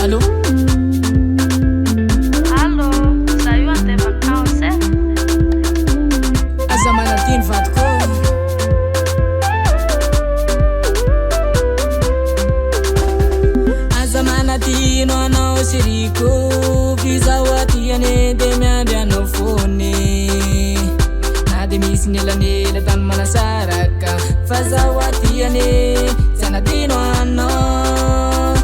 Allô? Allô, za io andeha vacance? Aza manadiny vadiko aza manadino anao siriko fizahoatiane de miamby anao fony na de misy nelanela tany manasaraka fa zahoatiane tsy anadino anao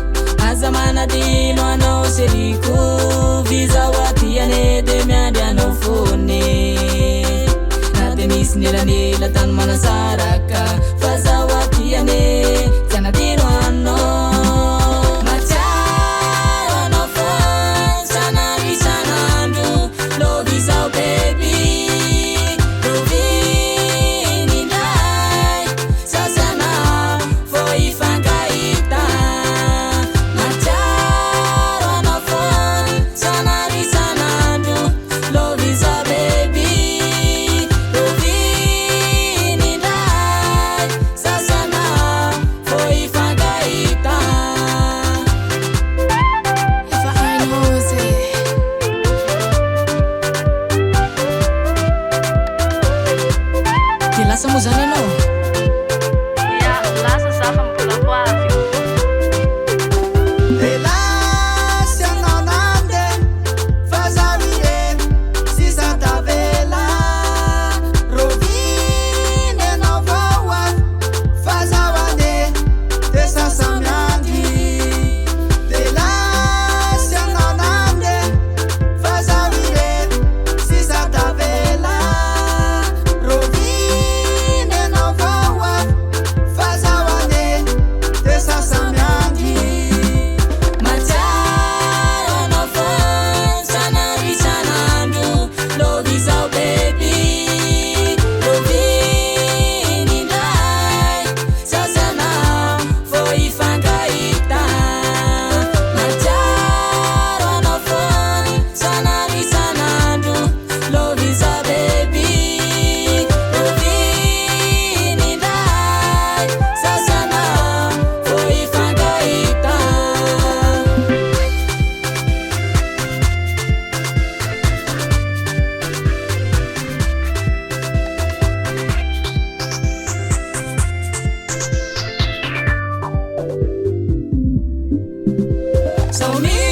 aza manadino anao siriko fizahoatiane de miamby anao fony na de misy nelanela tany manasaraka fa zahoatiane tsy anadino anao lasa moa zany anao Ia, lasa za fa mbola ho avy. Lasy anao nande fa zaho ie sisa tavela roviny anao vao avy fa zaho ande de sasa miandry de lasy anao nande fa zaho ie sisa tavela roviny anao vao avy fa zaho ande de sasa miandry matsaro anao fa sanarisanandro lovizao bebi loviny indray sasanao fo ifangahita matsaro anao fa sanarisanandro lovizao bebi loviny indray sasanao fo ifangahita So me